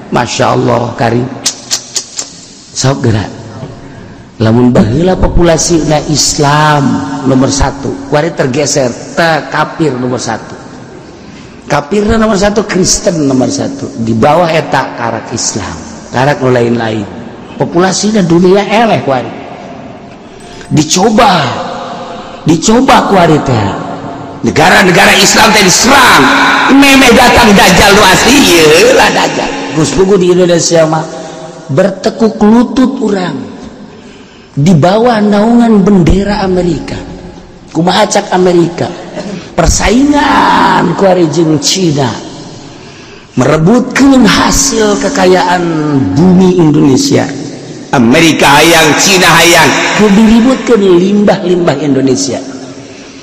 Masya Allah Karim sok gerak lamun baheula populasi na Islam nomor 1 kuari tergeser kafir nomor 1 kafirna nomor 1 Kristen nomor 1 di bawah eta karak Islam karak nu lain-lain populasinya dunia eleh kuari dicoba kuari teh negara-negara Islam teh diserang memeh datang dajjal nu asli ieu lah dajjal geus puguh di Indonesia mah bertekuk lutut urang di bawah naungan bendera Amerika kumaha cak Amerika persaingan ku ari jeung Cina merebutkeun hasil kekayaan bumi Indonesia Amerika hayang Cina hayang ku diributkeun limbah-limbah Indonesia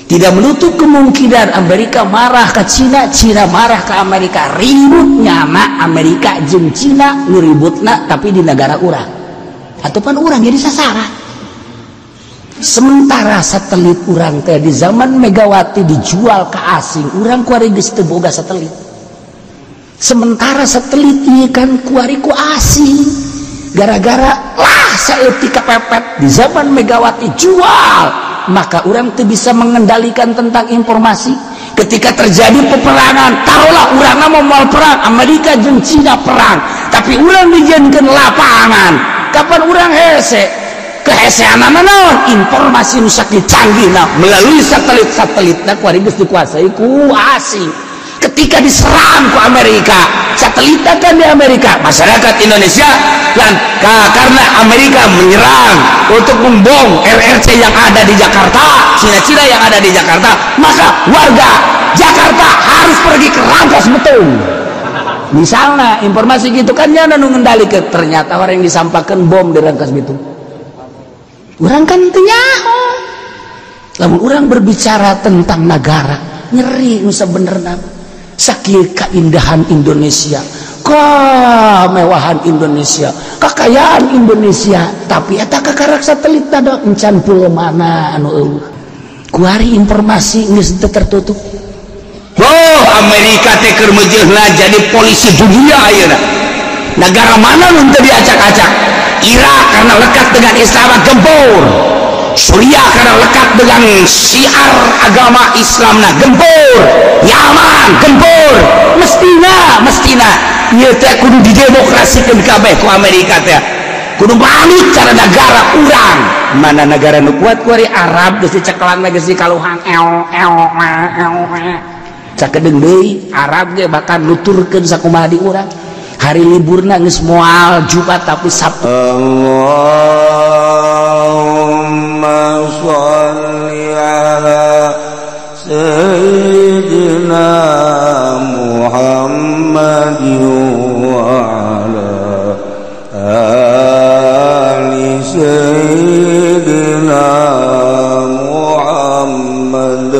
tidak menutup kemungkinan Amerika marah ke Cina, Cina marah ke Amerika, ributnya na Amerika jeung Cina nuributna tapi di negara urang ataupun urang jadi sasaran. Sementara satelit urang teh di zaman Megawati dijual ke asing, urang kuari geus teu boga satelit. Sementara satelit ieu kan kuari ku asing. Gara-gara lah saeutik kepepet di zaman Megawati jual. Maka orang tuh bisa mengendalikan tentang informasi ketika terjadi peperangan taruhlah orang mau perang Amerika jeung Cina perang tapi orang dijadikan lapangan kapan orang hese keheseanan naon informasi nu saking canggihna melalui satelit-satelitna kuari geus dikuasai ku asing ketika diserang ku Amerika satelitna kan di Amerika masyarakat Indonesia dan karena Amerika menyerang untuk membom RRC yang ada di Jakarta Cina-Cina yang ada di Jakarta maka warga Jakarta harus pergi ke Rangkas Bitung misalnya informasi gitu kan ya nu ngendalikeun ternyata orang yang disampaikan bom di Rangkas Bitung orang kan teu nyaho lamun urang berbicara tentang negara nyeri nu sabenerna sakieu keindahan Indonesia kemewahan Indonesia kekayaan Indonesia tapi eta kakarak satelit tadi encan pulau mana anu eueuh kuari informasi geus teu tertutup Amerika teh keur meujeuhna jadi polisi dunia ayeuna negara mana nu teu diacak-acak Irak karena lekat dengan Islam gempur Suriah karena lekat dengan syiar agama Islamna gempur Yaman gempur mestina ieu teh kudu didemokrasikeun kabeh ku Amerika teh kudu balik cara negara urang mana negara nu kuat ku ari Arab geus diceklanna geus dikaluhang cakedeung deui Arab ge bakal nuturkeun sakumaha di urang hari liburna geus moal Jumat tapi Sabtu Allahumma sholli ala sayyidina Muhammad wa ala ali sayyidina Muhammad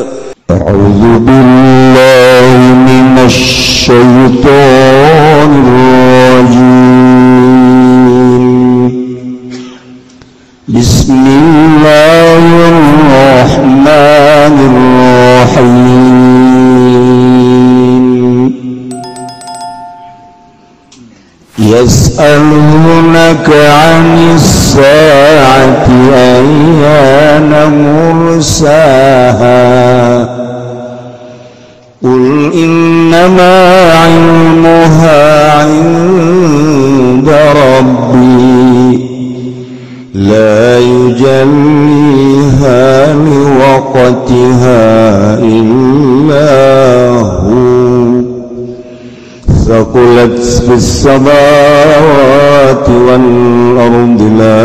a'udzu billahi minasy syaitonir rajim bismillahirrahmanirrahim yas'alunaka 'anis sa'ati ayyana mursaha qul innama 'ilmuha 'inda rabbi la yujalliha liwaqtiha illa hu thaqulat fis samawati wal ardi la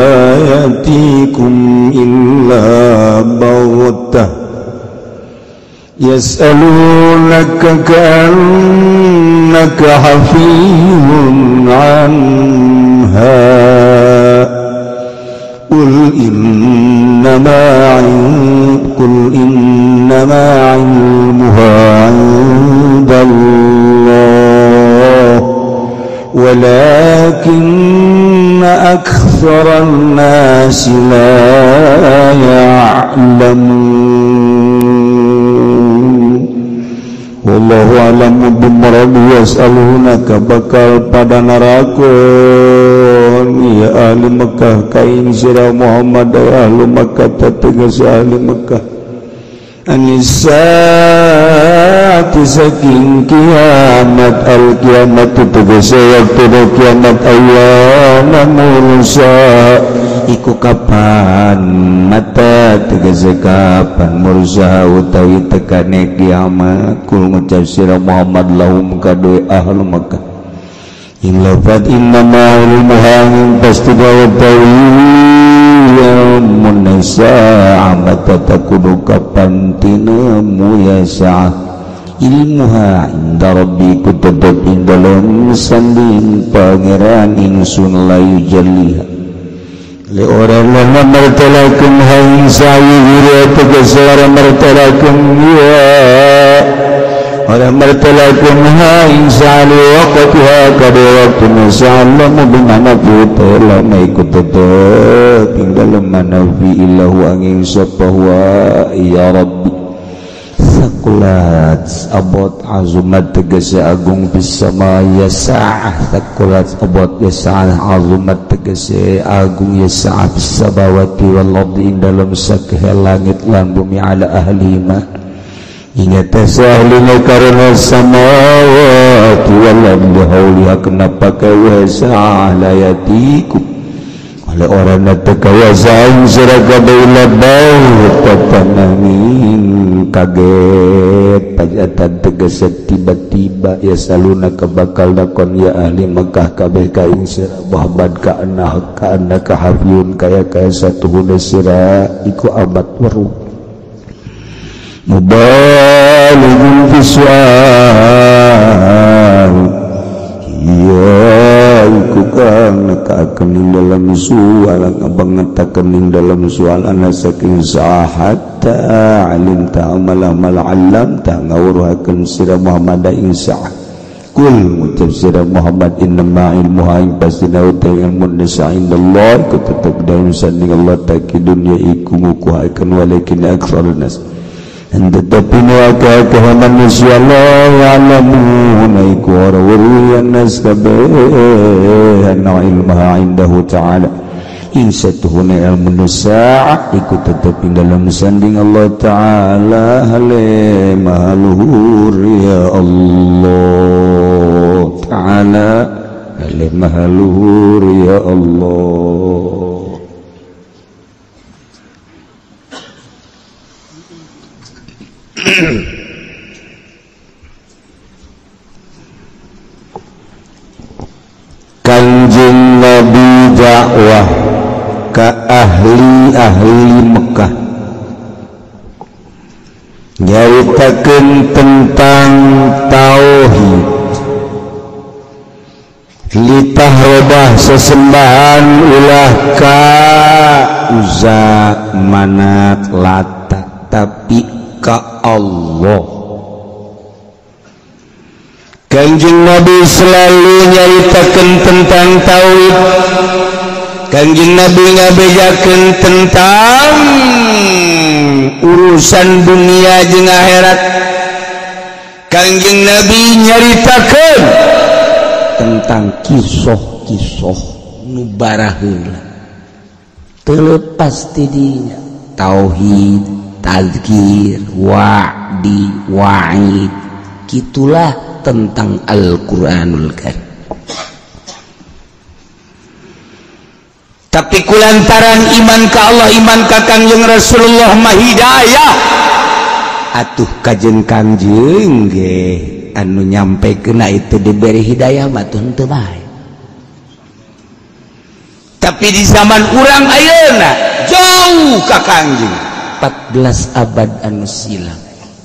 yatikum illa baghtah yas'alunaka ka'annaka hafiyun 'anha qul innama 'ilmuha 'indallah walakinna aktsaran nasi la ya'lamun wallahu a'lamu bimaradi yas'alunaka bakal pada narakun ya ahli Mekah kain sirah Muhammad ya ahli Mekah tegas ahli Mekah anisati saking kiamat al kiamat tegas waktu kiamat ayyana mursa iku kapan mata tegas kapan mursa utawi tekane kiamat kul ngucap sirah Muhammad lahum kadue ahli Mekah in lafat innama ilmuha pasti gawatawi munasa amata takudu kapan tinamu ya sa'ah ilmuha inda rabbiku tetap indalam sanding pangeran ingsun layu jaliha le orang lama martalakum haing sayu hira tegasara martalakum ya orang martalakum haing sayu waqatuha kada waktu nasa'alamu bimana putela maikut tetap dalam manafi illahu angin sapahwa ya Rabbi sakulat abot azumat tegese agung bisama yasa'ah sakulat abot yasa'ah azumat tegese agung yasa'ah bisabawati wal ardi dalam sakhe langit lan bumi ala ahlima ingat ahlina karena samawati wal ardi hauliha kenapa kawasa'ah layatiku oleh orang nate kawasain siraga baila bau papanangin kaget pajatan tegese tiba-tiba ya saluna kabakal dakon ya ahli Mekah kabeh kaing sira Muhammad ka anak kahafiyun kaya satu huna sira iku abad weruh mubalighun fiswal ya iku kang nekakeun dalam soal abang ngetakeun dalam soal ana saking sahatta alim ta'amal amal alam ta ngawruhakeun sira Muhammad insya kul ngucap sira Muhammad innama ilmuha ing pastina utai ilmu nasa indallah ku tetep daun sanding Allah taki dunia iku ngukuhakeun walakin aktsarun nas tetapi nuaka manusia Allah ya'lamun iku orang nas kabeh anna ilmaha indahu ta'ala insatuhuna ilmu nusa' iku tetap dalam sanding Allah ta'ala hale mahaluhur ya Allah ta'ala hale mahaluhur ya Allah. Kanjeng Nabi dakwah ke ahli Mekah nyaritakeun tentang tauhid litahrodah sesembahan ulah ka Uzza Manat Lata tapi ka Allah. Kanjeng Nabi selalu nyaritakeun tentang tauhid. Kanjeng Nabi ngabejakeun tentang urusan dunia jeung akhirat. Kanjeng Nabi nyaritakeun tentang kisah-kisah nu baraheula. Teu lepas ti dinya tauhid, tazkir, wa'di, wa'id. Kitulah tentang Al-Quranul Karim. Tapi kulantaran iman ka Allah, iman ka Kanjeng Rasulullah mah hidayah. Atuh kanjeng ge anu nyampekeun itu diberi hidayah mah teu bae. Tapi di zaman urang ayeuna jauh ka Kanjeng 14 abad anu silam.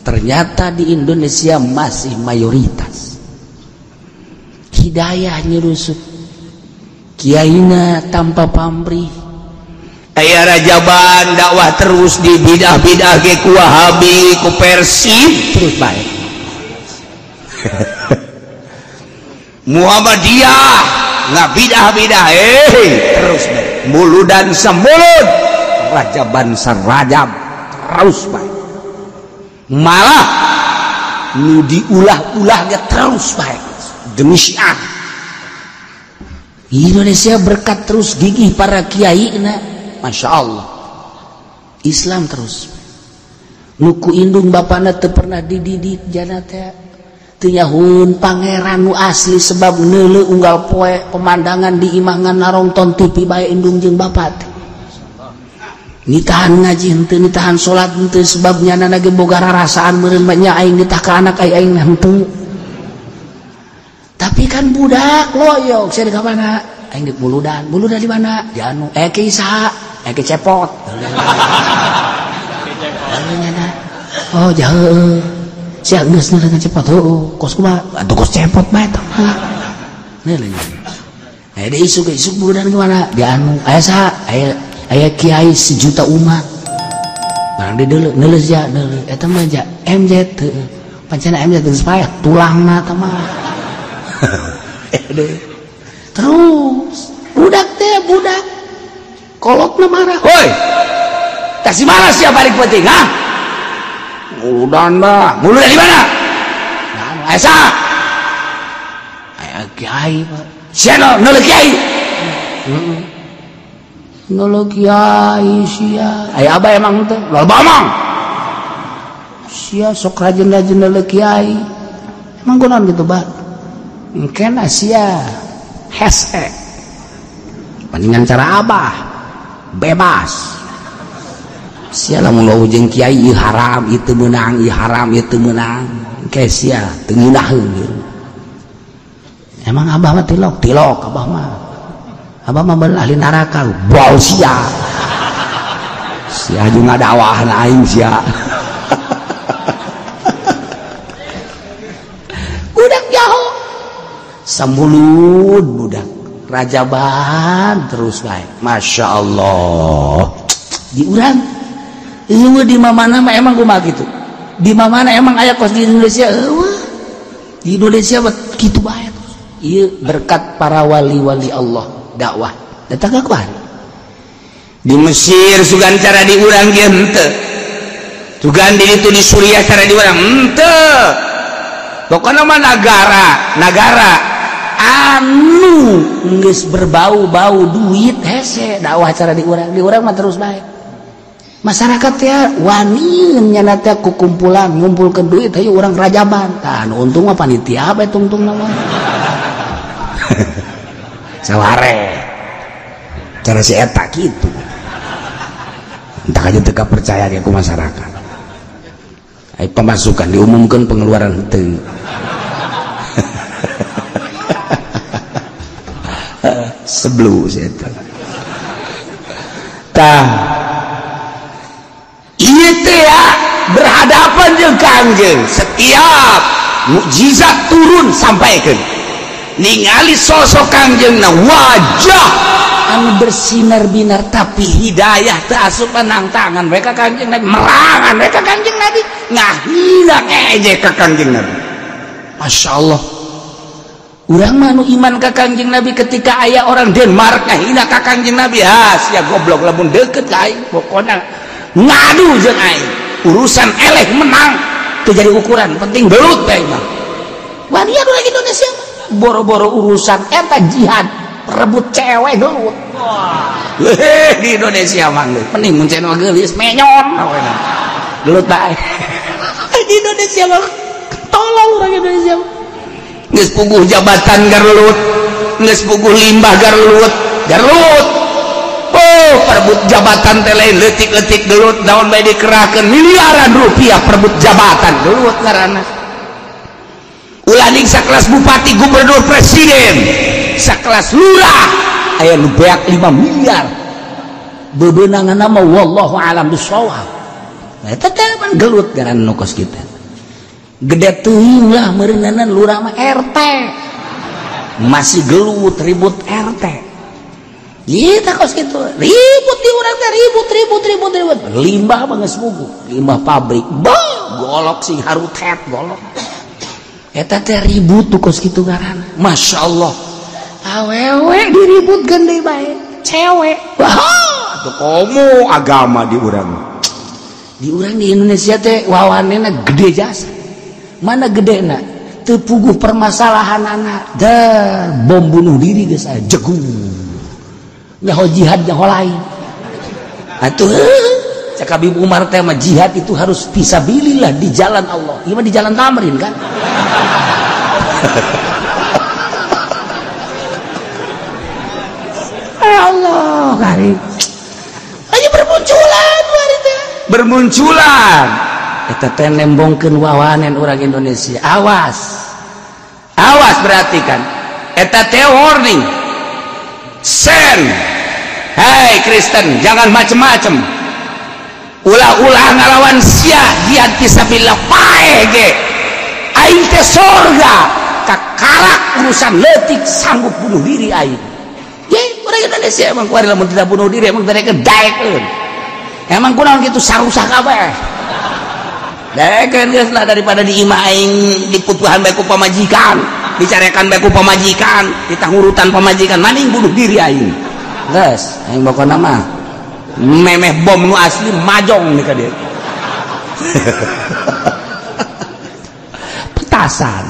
Ternyata di Indonesia masih mayoritas hidayah nyerusut, kiaina tanpa pamrih, aya rajaban dakwah terus di bidah-bidah ge ku Wahabi ku Persib terus bae. Muhammadiyah ngabidah-bidah terus bae, muludan samulut, rajaban sarajab terus bae. Malah nu diulah-ulah dia terus baik demi syiar. Indonesia berkat terus gigih para kiai na, masya Allah. Islam terus. Nuku indung bapana teu pernah dididik jana teh. Teu nyahoeun pangeran nu asli sebab neuleuh unggal poe pemandangan di imangan narongton TV bae indung jeung bapa teh. Nitahan ngaji henteu, nitahan salat henteu sebab nyana ge boga rarasaan meureun nya aing nitah ka anak aing henteu. Tapi kan budak loyok, saya di mana? Aing di Buludan di mana? Di anu, ke Isa, ke Cepot. Oh jauh, saya geus dengan Cepot, kos kumaha? Atuh kos Cepot bae tah. Nah, di isuk Buludan di mana? Di anu, aya kiai sejuta umat. Barang di deuleu, neuleus ja, neuleus. Eta mah ja MZ teu. Pancena MZ teu supaya tulangna tah mah. Terus budak kolotna marah, woi kasih marah siapa balik penting, ha? Muludan bah, muludan di mana? Esa aya kiai pak, siapa nolak kiai? Nolak kiai sia, aya abah emang tuh, loba emang sia sok rajin nolak kiai, emang kunaon gitu bah? Mungkin Asia hese bandingan cara abah bebas sia lamun lo jeung kiai ieu haram itu menang ieu haram itu menang ke sia teu ngeunaheun gitu. Emang abah mah tilok abah mah beul ahli neraka bau sia jeung ngadawahna aing sia udah jauh sambulut budak rajaban terus baik, masya Allah. Di urang ieu di mana mah emang kumaha gitu, di mana emang aya kos di Indonesia, di Indonesia kitu bae. Ieu berkat para wali-wali Allah dakwah datang ka kumaha di Mesir sugan cara di urang ge henteu, sugan di ditu di Suriah cara di urang henteu. Pokoknya mah negara anu geus berbau-bau duit hese dakwah cara di urang mah terus baik. Masyarakat ya wani nyana teh kukumpulan ngumpulkeun duit hayu urang rajaban. Tah anu untung mah panitia bae tungtungna mah. Saware. Cara si eta kitu. Entah aja teu percaya ge ku masyarakat. Ai pemasukan diumumkan pengeluaran henteu. Sebelu eta. Tah ieu teh ya berhadapan jeung Kangjeng setiap mukjizat turun sampaikan ningali sosok Kangjengna wajah anu bersinar-binar tapi hidayah teu asup nang tangan mereka Kangjeng Nabi merangan mereka Kangjeng Nabi ngahina ngejek ka Kangjeng Nabi. Masya Allah urang mah anu iman ka Kangjeng Nabi ketika aya orang Denmark ngahina ka Kangjeng Nabi sia goblok lamun deukeut ka aing pokona ngadu jeung aing urusan eleh menang teu jadi ukuran penting belut bae mah wani anu lagi Indonesia boro-boro urusan eta jihad rebut cewek gelut. Di Indonesia mah penting mun cenah geulis menyon gelut bae. Di Indonesia mah tolong orang Indonesia geus puguh jabatan garlut geus puguh limbah garlut oh perebut jabatan teh lain leutik-leutik gelut daun bae dikerahkeun miliaran rupiah perebut jabatan gelut ngaranna. Ulah ning sakelas bupati gubernur presiden sakelas lurah aya nu beak 5 miliar bebeunanganna mah wallahu alam bisawab. Eta teh mah gelut ngaranna nu kos kitu gede teuing lah meureunana lurah mah RT masih gelut ribut RT kita kos gitu ribut di urang teh ribut limbah mah geus puguh limbah pabrik golok sing harutet golok eta teh ribut tuh kos kitu ngaranna. Masya Allah awewe diributkeun deui bae cewek wah tuh komo agama di urang di Indonesia teh wawanena gede jasa mana gedena tepuguh permasalahan anak dan bom bunuh diri geus aya jegung nyaho jihad nyaho lain atuh cak Habib Umar teh mah jihad itu harus fisabilillah di jalan Allah ieu mah di jalan Tamrin kan Allah karim aja bermunculan eta teh nembongkeun wawanen urang Indonesia awas berarti kan eta teh warning sen hai Kristen jangan macem-macem ulah-ulah ngalawan sia jihad fisabilillah pae ge aing teh sorga kakarak urusan leutik sanggup bunuh diri aing ye urang Indonesia emang kuari lamun tidak bunuh diri emang tadi kedaekeun emang kunaon kitu sarusak kabeh daekeun geus lah daripada diimah aing diputuhan bae ku pamajikan dicarekan bae ku pamajikan ditangurutan pamajikan mending bunuh diri aing geus aing pokona mah memeh bom nu asli majong nih ka dieu petasan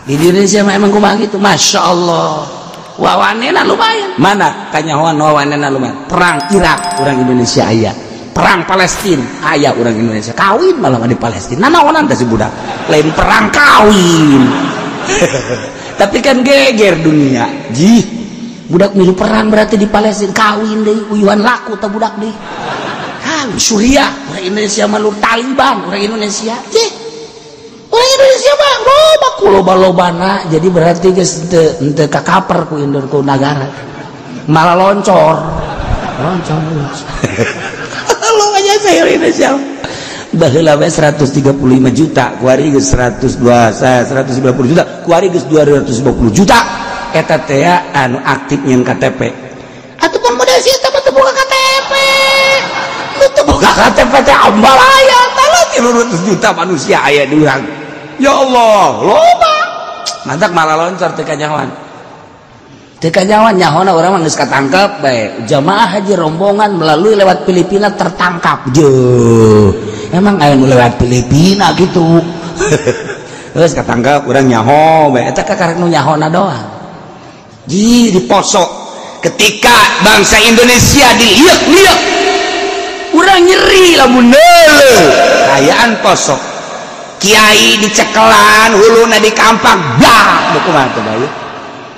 di Indonesia emang kumaha gitu Masya Allah wawanena lumayan mana kanyahoan wawanena lumayan perang Irak orang Indonesia aya perang Palestina aya orang Indonesia kawin malah di Palestina nanaonan teh si budak lain perang kawin tapi kan geger dunia jih budak milu perang berarti di Palestina kawin deh uyuhan laku teh budak deh kawin Suriah orang Indonesia malur Taliban orang Indonesia jih orang Indonesia mah loba ku loba-lobana jadi berarti geus teu kakaper ku indur ku negara malah loncor lo aja saya Indonesia baheula we 135 juta kuari geus 150 juta kuari geus 250 juta eta teh anu aktif nyeun KTP atuh modal sia teh teu boga KTP teu boga KTP teh ambal aya tah 300 juta manusia aya di urang ya Allah loba mantak malah loncor teu kanyahoan nyahona orang mah geus katangkep bae jamaah haji rombongan melalui lewat Filipina tertangkap emang aya nu lewat Filipina gitu geus katangkep urang nyaho bae eta kakarek nu nyahona doang ji diposok ketika bangsa Indonesia diliuk-liuk urang nyeri lamun neuleuh kayaan posok kiai dicekelan huluna dikampak dah kumaha teh bae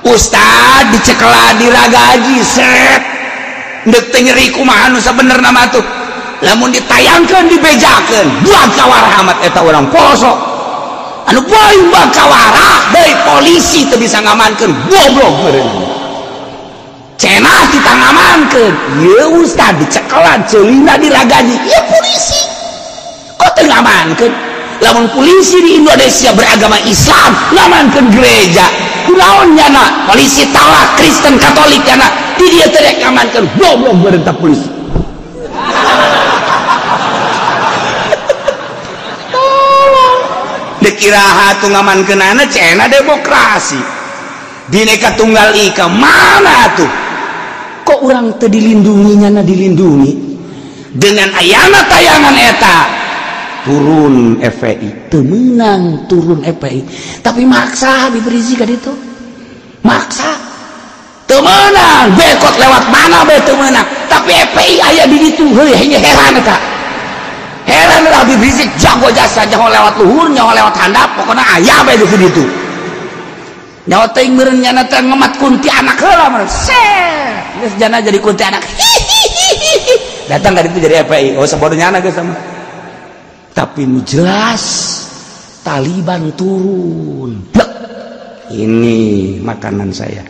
Ustad dicekelan diragaji set ndek teh nyeri kumaha nu sabenerna mah tuh lamun ditayangkeun dibejakeun buang kawarah amat eta urang posok anu boy buang kawarah deui polisi teu bisa ngamankeun goblok meureun cenah ditangamankeun ieu Ustad dicekelan ceulina diragaji ieu polisi kok teu ngamankeun lamun polisi di Indonesia beragama Islam ngamankeun gereja kunaon nyana polisi talak Kristen Katolik nyana di dia terek ngamankeun goblok berentah polisi dikiraha tu ngamankeunana cenah demokrasi Bhinneka Tunggal Ika mana tuh kok orang teu dilindungi nyana dilindungi dengan ayana tayangan eta turun FPI temenang turun FPI tapi maksa Habib Rizik kan itu maksa temenang bekot lewat mana be temenang tapi FPI aya di ditu heuh heran eta heran Habib Rizik jago jasa nyaho lewat luhur nyaho lewat handap pokoknya aya be di ditu nyaho teuing meureun nyana teh ngemat kunti anak heula meureun geus jana jadi kunti anak datang ka ditu jadi FPI oh sabodohnyana geus sama tapi nu jelas Taliban turun. Blek. Ini makanan saya.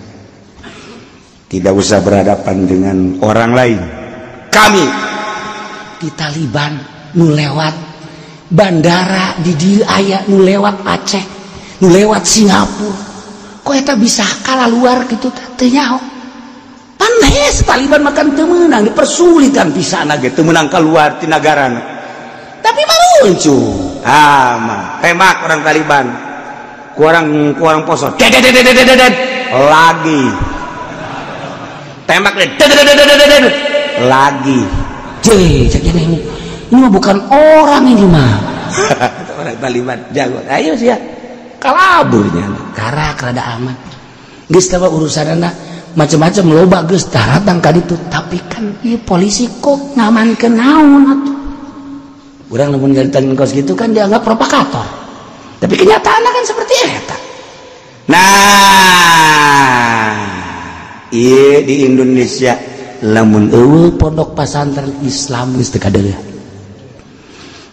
Tidak usah berhadapan dengan orang lain. Kami di Taliban nu lewat bandara di dieu aya nu lewat Aceh, nu lewat Singapura. Kok eta bisa kalah luar gitu teh nyaho. Panes Taliban makan teu meunang dipersulitkan pisan ge teu meunang keluar ti nagarana. Tapi muncul mah tembak orang Taliban kurang poso lagi tembak lagi ini mah bukan orang ini mah orang Taliban jago. Ayo sih ya. Kalaburnya karak rada aman. Geus teh urusanna macam-macam loba geus datang ka ditu, tapi kan ieu polisi kok ngamankeun naon atuh. Urang lamun ngalitan kos gitu kan dianggap provokator. Tapi kenyataannya kan seperti eta. Nah, iya di Indonesia lamun eueuh pondok pesantren Islam geus teu kadeuleuh.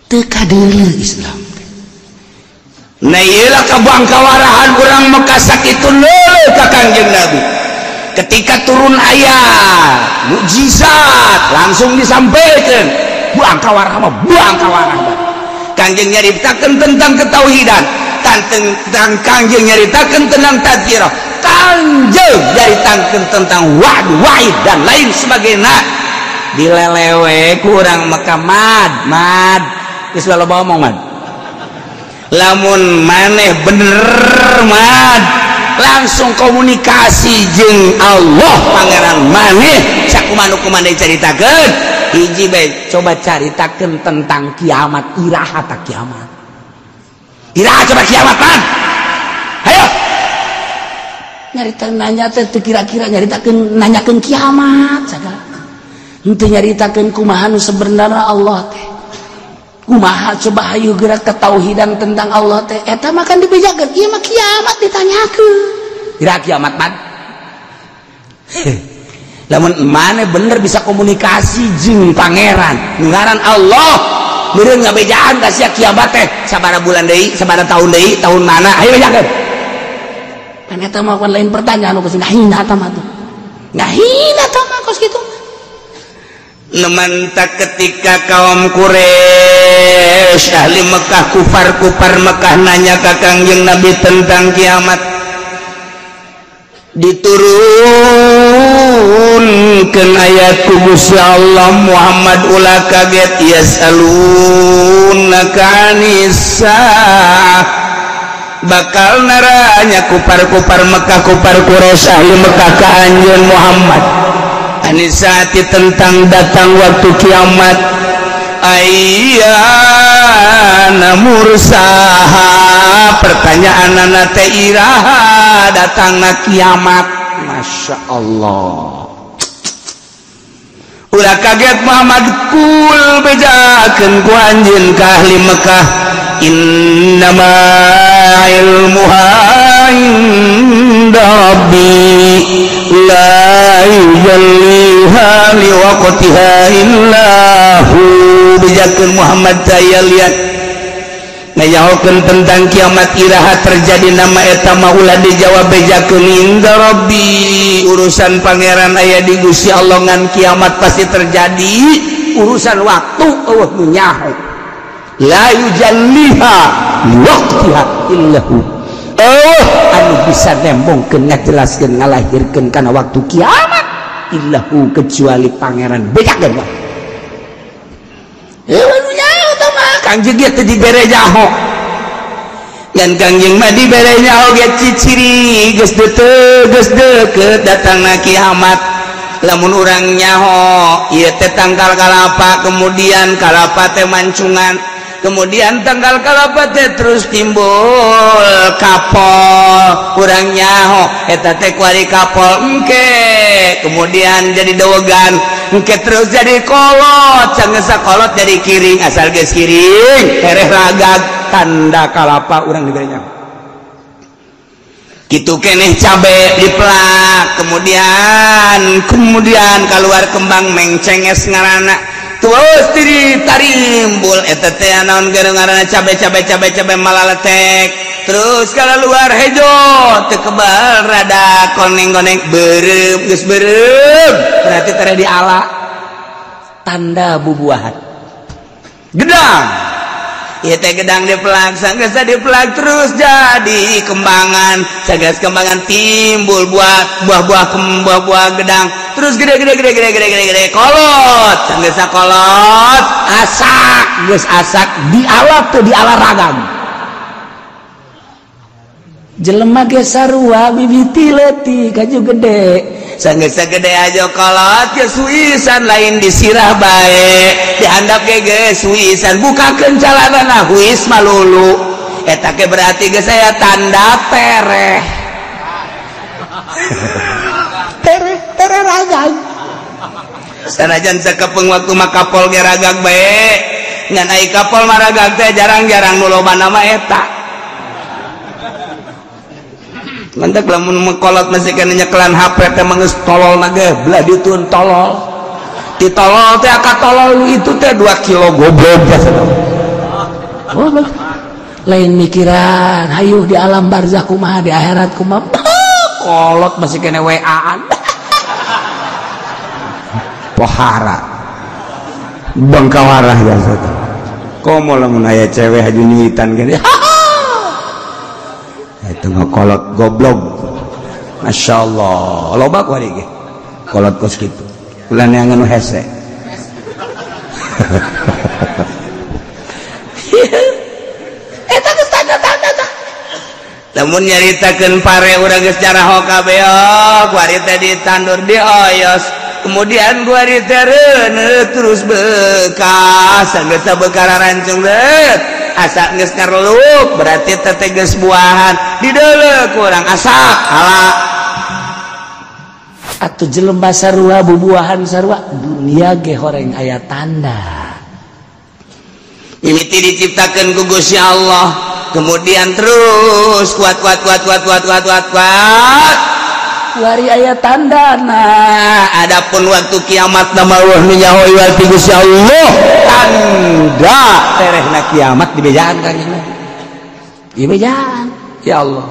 Teu kadeuleuh Islam. Nah iyalah kabangkawarahan urang Mekah sakitu leuh ka Kangjeng Nabi. Ketika turun ayat mukjizat langsung disampaikan. Bangkawarah mah bangkawarah. Kangjeng nyaritakeun tentang ketauhidan, tentang Kangjeng nyaritakeun tentang tadzkirah, Kangjeng nyaritakeun tentang wa'id dan lain sebagainya. Dilelewe ku urang Mekah mad. Geus loba omong mad. Lamun maneh bener mad langsung komunikasi jeung Allah pangeran maneh sakumaha nu maneh caritakeun hiji bae coba caritakeun tentang kiamat iraha ta kiamat iraha coba kiamat man hayo nyarita nanya teh kira-kira nyaritakeun nanyakeun kiamat sagala henteu nyaritakeun kumaha nu sebenarnya Allah teh kumaha coba hayu gerak ketauhidan tentang Allah teh eta mah kan dibejakeun ieu mah kiamat ditanyakeun kira kiamat man lamun mana bener bisa komunikasi jeung pangeran ngaran Allah meureun ngabejaan ka sia kiamat teh sabaraha bulan deui sabaraha tahun deui tahun mana ayo bejakeun kan eta mah lain pertanyaan geus ngahina eta mah tuh ngahina eta mah kos kitu Nemantak ketika kaum Quraisy ahli Mekah kufar Mekah nanya ke Kangjeng Nabi tentang kiamat diturunkeun ayat ku Gusti Allah Muhammad ulah kaget yasalunaka anis-saah bakal naranya kufar Mekah kufar Quraisy ahli Mekah ka anjeun Muhammad anisati tentang datang waktu kiamat ayyana mursaha pertanyaan anak teh iraha datangna kiamat. Masya Allah ulah kaget Muhammad kul bejakeun ku anjeun ka ahli Mekah innama ilmuha inda rabbi la yujalliha liwaqtiha illahu bejakeun Muhammad saya lihat ngayahokeun tentang kiamat iraha terjadi nama eta mah ulah dijawab bejakeun inda rabbi urusan pangeran aya di Gusti Allah ngan kiamat pasti terjadi urusan waktu eueuh nu nyaho la yujalliha liwaqtiha illahu anu bisa nembongkeun ngajelaskeun ngalahirkeun kana waktu kiamat illahu kecuali pangeran bejakeun anu nyaho tah mah Kangjeng ge teh dibere nyaho dan Kangjeng mah dibere nyaho ge ciciri geus deukeut datangna kiamat lamun urang nyaho ieu teh tanggal kalapa kemudian kalapa teh mancungan kemudian tanggal kalapa teh terus timbul kapol urang nyaho eta teh kuari kapol engke kemudian jadi dewegan engke terus jadi kolot cangeus sakolot jadi kiring asal geus kiring hereh ragag tanda kalapa urang dibere nyaho kitu keneh cabe diplak kemudian keluar kembang mengcenges ngaranna terus tarimbul eta teh naon ngaranna cabe malaletek terus kalau luar hejo teu kebal rada koneng-koneng beureum geus beureum berarti tara diala tanda bubuahan gedang ieu teh gedang dipelak sanggeus dipelak terus jadi kembangan sagas kembangan timbul buah gedang terus gede kolot sanggeus kolot asak geus asak diala teu diala ragam jelema ge sarua bibiti leutik kaju gede Sange-sagede aja kolot ya suisan lain disirah bae dihandap ge suisan bukakeun calanana huis malulu eta ke berarti ge saya tanda pereh tere ragag sanajan sakepeung waktu makapol ge ragag bae ngan ai kapol mah ragag teh jarang-jarang nu loba nama eta mantek lamun mengkolot masih kena nyekelan HP teh mengeus tolol nage belah ditun tolol ditolol teh aka tolol itu teh 2 kilo goblok oh, lain mikiran hayuh di alam barzakh kumaha di akhirat kumaha kolot masih kena WA-an pohara bangkawarah ya satu komo lamun aya cewek haju nyuitan gini itu kolot goblok Masya Allah loba ku hari kolot kos gitu ulah neangan nu hese eta geus tanda-tanda tah lamun nyaritakeun pare urang geus jaraho kabeh ku ari teh ditandur dioyos kemudian ku ari teh reuneuh terus bekas geus sabekara rancung deut asa geus kareluk berarti teh geus buahan dideuleuh kurang asak hala atuh jelema sarua bubuahan sarua dunia ge horeng aya tanda mimiti diciptakeun ku Gusti Allah kemudian terus kuat wari aya tandana adapun waktu kiamat nama Allah nyaho iwati Gusti Allah tanda terehna kiamat dibejaan ka ieu dibejaan ya Allah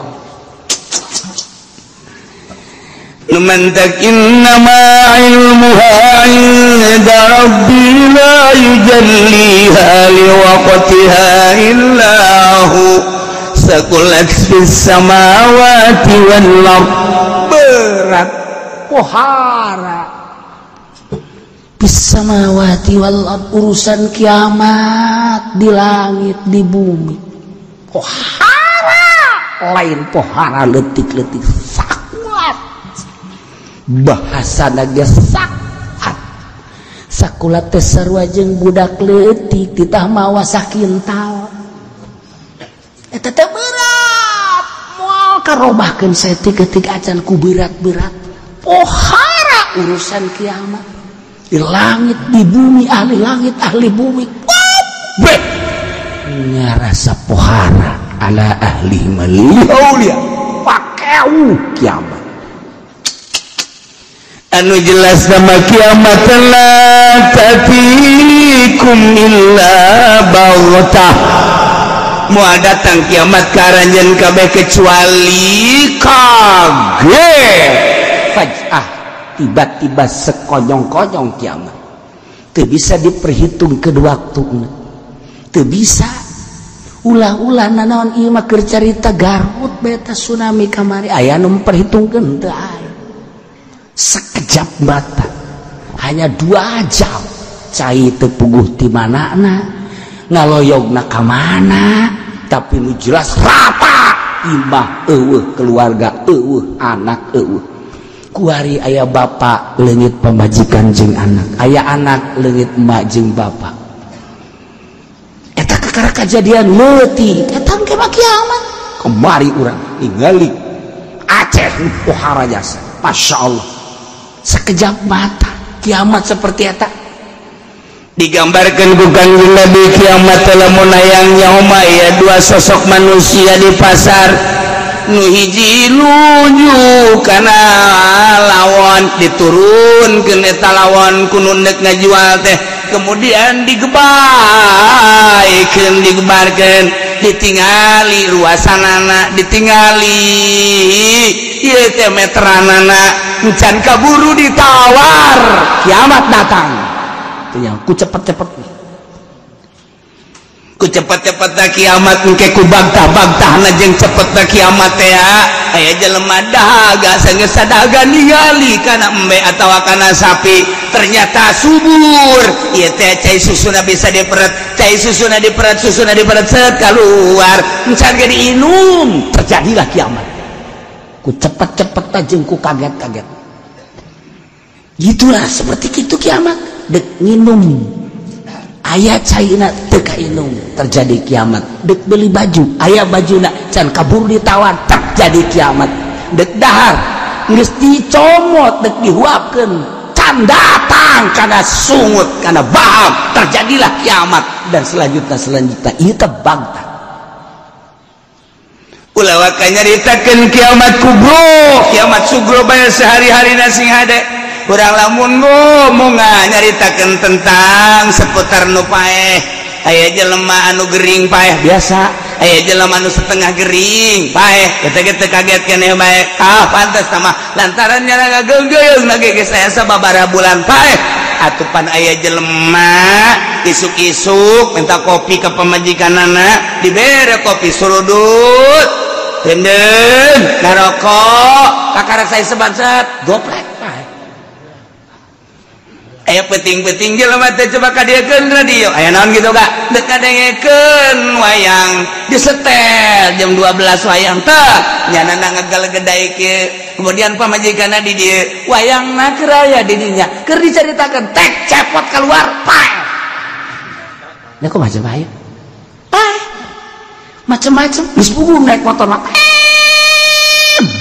numantak innama ilmuha inda rabbi la yujalliha liwaqtiha illa hu sakulat fis samawati wal ardh berat pohara bis samawati wal ardh urusan kiamat di langit di bumi pohara lain pohara letik-letik sakulat bahasa ge sakat sakulat teh sarua jeung budak leutik ditah mawa sakintal eta teh berat moal karobahkeun saeutik-eutik acan ku berat-berat pohara urusan kiamat di langit di bumi ahli langit ahli bumi kabeh ngarasa pohara ala ahli malihaulia pakeu kiamat anu jelas nama kiamat la tatikum illa baghtah moal datang kiamat karanjeun kabeh kecuali kaget faj'ah tiba-tiba sekonyong-konyong kiamat teu bisa diperhitung kedua waktuna teu bisa ulah-ulah nanaon ieu mah keur carita Garut beta tsunami kamari aya nu memperhitungkeun teu aya sekejap mata hanya 2 jam cai teu puguh ti manana ngaloyogna ka mana tapi nu jelas rata imah eueuh keluarga eueuh anak eueuh kuari aya bapa leungit pamajikan jeung anak aya anak leungit emak jeung bapa eta kakara kajadian leutik eta engke mah kiamat kemari urang ningali Aceh pohara jasa Masya Allah sekejap mata kiamat seperti eta digambarkan ku Kanjeng Nabi kiamat lamun hayang nyaho aya 2 sosok manusia di pasar nu hiji nuju kana lawan diturunkeun eta lawan ku nu neuk ngajual teh kemudian digebarkeun ditingali ruasanana ditingali ieu teh meteranana encan kaburu ditawar kiamat datang itu yang ku cepet-cepet kiamat engke ku bagtah-bagtahna jeung cepetna kiamat teh aya jelema dahaga sangeus sadaga ningali kana embe atawa kana sapi ternyata subur ieu teh cai susuna bisa diperet cai susuna diperet set keluar encan ge diinum terjadilah kiamat ku cepet-cepet jeung ku kaget-kaget Gitulah seperti itu kiamat. Dek minum ayat cairna teka inung terjadi kiamat. Dek beli baju ayat baju nak can kabur ditawar terjadi kiamat. Dek dahar geus dicomot dek dihuapkeun can datang karena sungut karena baham terjadilah kiamat dan selanjutnya ieu teh bagta. Ulah waka nyaritakeun kiamat kubro kiamat sugro bae sehari-harina sing hade. Urang lamun ngomong nyaritakeun tentang seputar nu paeh aya jelema anu gering paeh biasa aya jelema anu setengah gering paeh eta kaget keneh bae pantes mah lantaran nya gageung lagi geus aya sababaraha bulan paeh atupan aya jelema isuk-isuk minta kopi ka pamajikanana dibere kopi surudut tenden ngarokok kakarek saya sebat-set goplek paeh aya peting-peting jelema teh coba kadiekeun radio aya naon gitu Kak dek kadengekeun wayang disetel jam 12 wayang teh nyanana ngagalegedae kieu kemudian pamajikanna di dieu wayangna keur aya di dinya keur dicaritakeun tek cepot keluar pae nya kok macam aya pae macam-macam geus punggung naik motor mah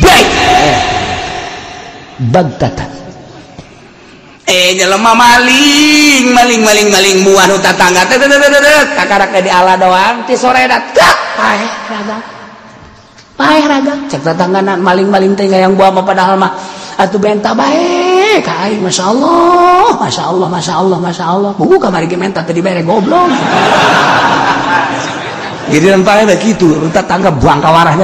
baik bagtatan jelema maling buah nu tatangga kakarak di ala doang ti sore dat paeh raga cek tatanggana maling teh yang buah mah padahal mah atuh benta bae ka aing masya Allah buku kamari ge menta teh dibere goblok giliran paeh da kitu tatangga buang ka warahnya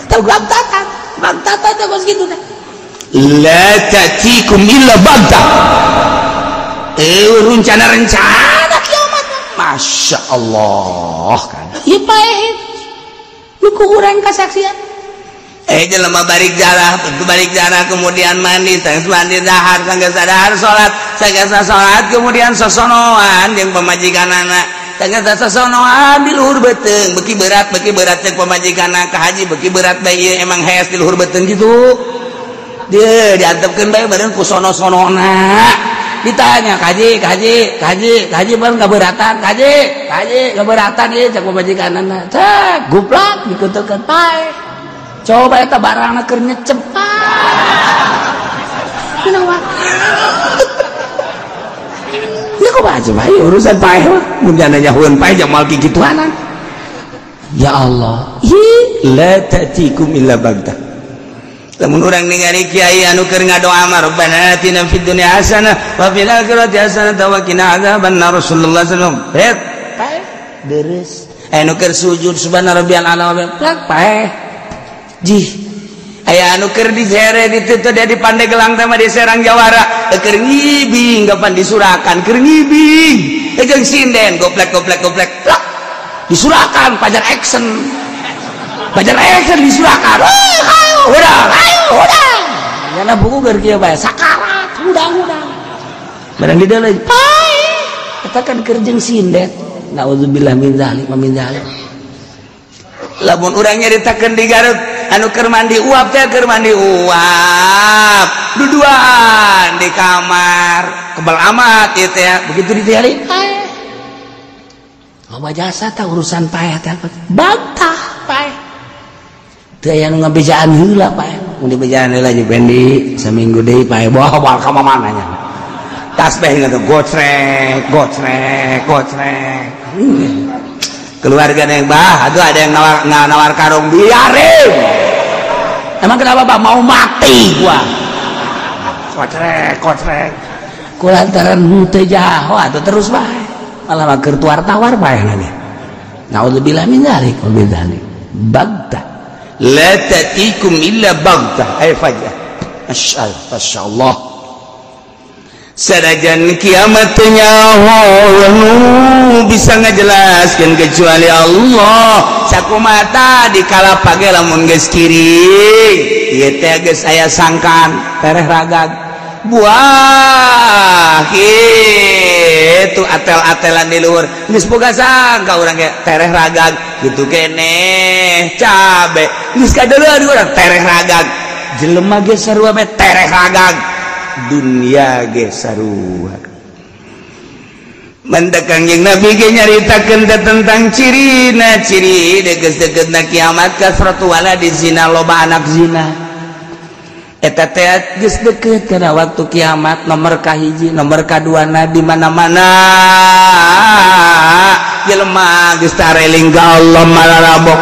tahu bagtatan teh geus kitu teh la ta'tikum illa baghtah rencana kiamat masya Allah kan ieu paeh nu ku urang kasaksian jelema balik jarah kemudian mandi dahar sanggeus dahar salat kemudian sosonoan jeung pamajikanana sanggeus sosonoan di luhur beuteung beuki berat jeung pamajikanna ka haji beuki berat bae emang hees di luhur beuteung gitu dia diantepkeun bae bareng ku sono-sonona ditanya kaji bareng kaberatan kaji kaberatan ieu cek pamajikanana cek guplak dikutukeun pae coba eta barangna keur nyecep kunaon ini kok baca bae urusan pae mah mun jana nyahueun pae jamal kikituanan ya Allah la ta'tikum illa baghtah. Lamun urang ningali kiai anu keur ngadoa mah Rabbana atina fid dunya hasanah wa fil akhirati hasanah wa qina adzabannar Rasulullah sallallahu alaihi wasallam pae beres anu keur sujud subhana rabbiyal a'la plak pae jih aya anu keur disere ditutup di Pandeglang teh mah di Serang Jawara keur ngibing kapan disurakan keur ngibing jeung sinden goplek plak disurakan pajar action disurakan udah yana buku keur kieu bae sakarat udang barang di dalam pae eta kan keur jeung sindet naudzubillah min zalik lamun urang nyaritakeun di Garut anu keur mandi uap duduan di kamar kebal amat ieu teh begitu ditinggali pae loba jasa tah urusan pae teh bantah pae teu aya nu ngabejaan heula pae mun dibejaan heula jeung pendi saminggu deui pae bawa ka mana nya tasbih ngeutuh gocrek keluarga yang aduh ada yang nawar karung biarin emang kenapa Pak mau mati gua kocrek kulantaran henteu jaho atuh terus bae malah keur tuar-tawar bae nanti naudzubillah min dzalik baghtah la ta'tikum illa baghtah ay fajah masyaallah sadajan kiamat nyaho bisa ngajelaskeun kecuali Allah sakumaha dikala page lamun geus kiring ieu teh geus aya sangkan tereh ragag buah kitu atel-atelan di luhur geus boga sangka urang ge tereh ragag kitu keneh cabe geus kadeuleun urang tereh ragag jelema ge sarua me tereh ragag dunia ge sarua. Mantap Kangjeng Nabi ge nyaritakeun tentang cirina, ciri deukeut-deukeutna kiamat kasratu waladi zina, loba anak zina. Eta teh geus deukeut kana waktu kiamat. Nomor kahiji, nomor kaduana di mana-mana jelema geus tareling ka Allah mararabok.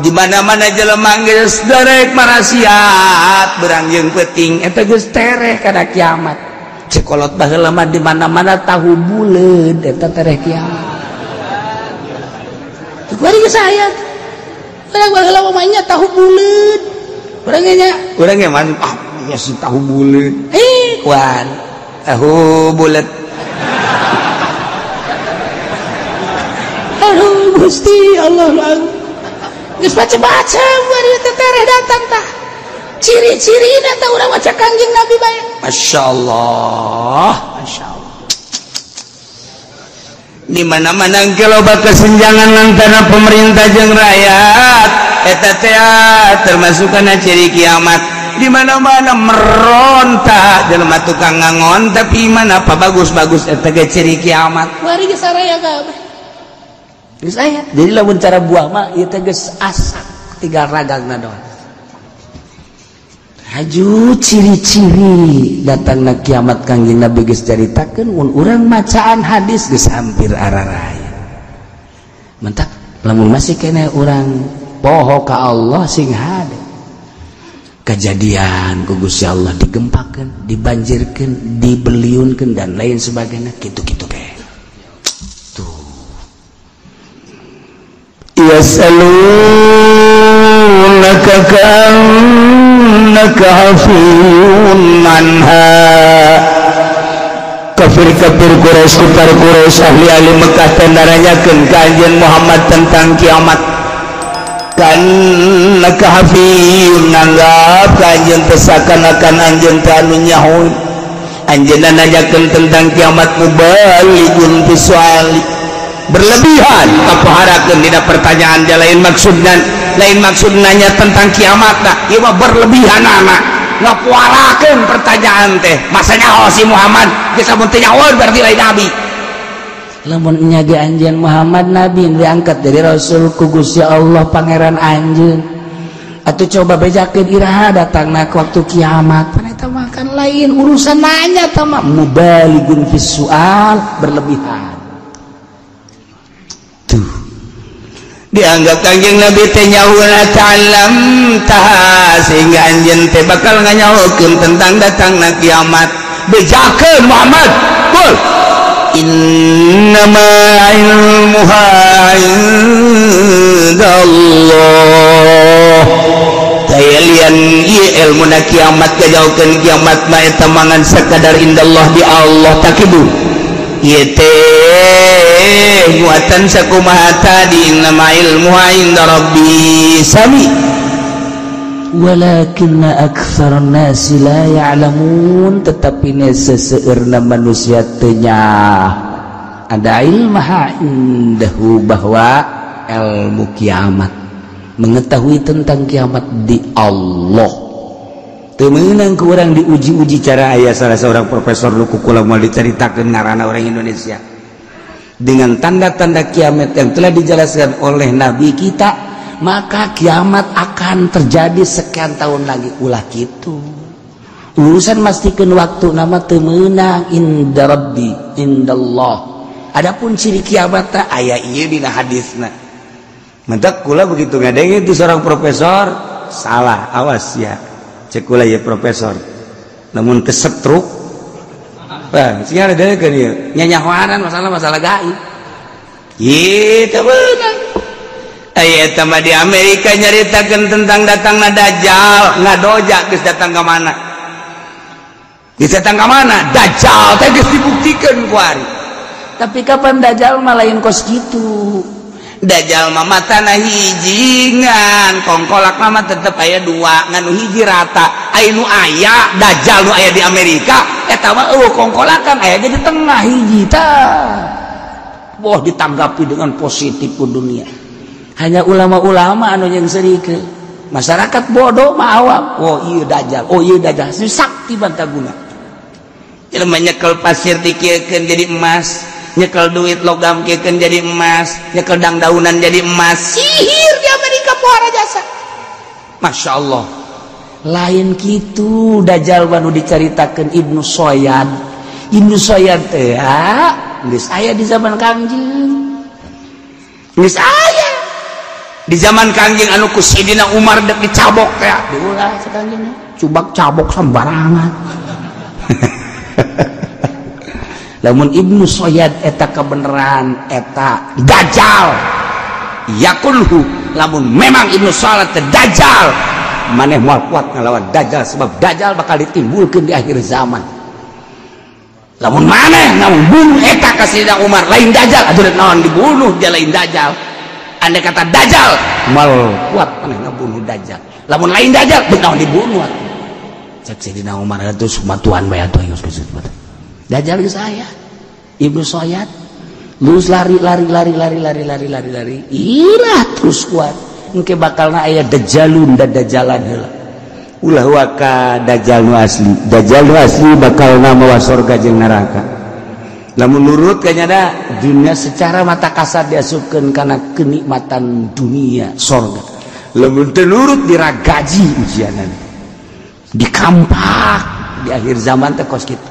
Di mana-mana jelema geus derek marasiat berang jeung peuting, eta geus tereh kana kiamat. Cekolot baheula mah di mana-mana tahu buleud eta tereh kiamat. Kuari geus aya. Urang baheula mah nya tahu buleud. Urang nya, urang ge mah nya si tahu buleud. Kuan tahu buleud. Aduh Gusti Allah. Geus baca-baca bari teh tereh datang tah. Ciri-cirina tah urang maca Kangjeng Nabi bae. Masyaallah, masyaallah. Di mana-mana engke loba kesenjangan antara pemerintah jeung rakyat, eta teh termasuk kana ciri kiamat. Di mana-mana meronta jelema tukang ngangon tapi iman apa bagus-bagus, eta ge ciri kiamat. Bari geus saraya kabeh. Geus aya. Jadi lamun cara buah mah ieu teh geus asak, tinggal ragagna doang. Haju ciri-ciri datangna kiamat Kangjeng Nabi geus caritakeun mun urang macaan hadis geus hampir araraya. Mentak lamun masih kene urang poho ka Allah sing hade. Kejadian ku Gusti Allah digempakeun, dibanjirkeun, dibeliunkeun dan lain sebagainya kitu-kitu ge. Tuh. Yasalunaka kannaka hafiyun anha. Kafir-kafir Quraisy, kufar Quraisy, ahli-ahli Mekah tendaranyakeun ka anjeun Muhammad tentang kiamat. Kannaka hafiyun, nganggap ka anjeun teu sakanakan anjeun teh anu nyaho. Anjeunna nanyakeun tentang kiamat mubalighun fi su'ali, berlebihan kapaharakeun dina pertanyaan dia. Lain maksud nanya tentang kiamat dah ieu mah berlebihanana ngapuarakeun pertanyaan teh. Masanya si Muhammad geus samun teu nyaho berarti lain nabi. Lamun nya ge anjeun Muhammad nabi diangkat dari rasul ku Gusti Allah pangeran anjeun. Atuh coba bejakeun iraha datangna waktu kiamat. Pan eta mah kan lain urusan nanya tah mah mubalighun fis su'al, berlebihan. Tuh dianggap Kangjeng Nabi teh nyahouna ta'lam tah sehingga anjeun teh bakal nganyahokeun tentang datangna kiamat. Bejakeun Muhammad qul innama ilmuha indallah. Tayalian ieu ilmuna kiamat kajaokeun kiamat mah eta mangan sakadar indallah di Allah takidu. Ieu teh muatan sakumaha tadi innama ilmuha inda rabbi sami walakinna aktsarun nasi la ya'lamun. Tetapi seseueurna manusia teu nyah ada ilmaha indahu, bahwa ilmu kiamat, mengetahui tentang kiamat di Allah. Teu meunang ku urang diuji-uji cara aya salah seorang profesor nu kukula moal dicaritakeun ngaranna orang Indonesia dengan tanda-tanda kiamat yang telah dijelaskan oleh Nabi kita, maka kiamat akan terjadi sekian tahun lagi. Ulah kitu urusan mastikeun waktu nama teu meunang inda rabbi indallah. Adapun ciri kiamat teh aya ieu dina hadisna. Mentak kula begitu ngadenge itu seorang profesor salah, awas ya cek kula ya profesor namun kesetruk bah sing ada deui kan ieu nyanyahoanan masalah gaib ieu teh beunang. Aya eta mah di Amerika nyaritakeun tentang datangna Dajjal, ngadoja geus datang ka mana? Geus datang ka mana? Dajjal teh geus dibuktikan ku ari. Tapi kapan Dajjal mah lain kos kitu. Dajjal mah matana hiji ngan kongkolak mah tetep aya dua, ngan nu hiji rata. Aya nu aya Dajjal nu aya di Amerika eta mah eueuh kongkolakan aya di tengah hiji tah. Boh ditanggapi dengan positif ku dunia. Hanya ulama-ulama anu yang serikeun. masyarakat bodoh awam. Oh iya dajjal, sakti bantaguna. Jelema nyekel pasir dikiekeun jadi emas, nyekel duit logam kiekeun jadi emas, nyekel dangdaunan jadi emas. Sihir di Amerika pohara jasa. Masya Allah. Lain gitu dajjal banu dicaritakeun Ibnu Soyad. Ibnu Soyad teh geus aya di zaman Kangjeng. Geus aya di zaman Kangjeng anu ku Sidina Umar dek dicabok teh. Diulah sakangjeng. Cubak cabok sembarangan. Lamun Ibnu Soyad eta kebenaran eta dajjal yakulhu, lamun memang Ibnu Soyad teh dajjal maneh moal kuat ngalawan dajjal sebab dajjal bakal ditimbulkeun di akhir zaman. Lamun maneh namun bunuh eta ka Sayyidina Umar lain dajjal atuh naon dibunuh dia lain dajjal. Andai kata dajjal moal kuat maneh ngabunuh dajjal. Lamun lain dajjal beuk naon dibunuh atuh. Cek Sayyidina Umar atuh sumatuan bae atuh geus kesut. Dajjal geus aya. Ibnu Soyad lurus lari. Ilah terus kuat. Engke bakalna aya dajjalun dan dajjalan heula. Ulah waka dajjal nu asli. Dajjal nu asli bakalna mawa surga jeung neraka. Lamun nurut kanyana dunia secara mata kasar diasupkeun kana kenikmatan dunia surga. Lamun teu nurut diragaji ujianan. Dikampak di akhir zaman teh kos kitu.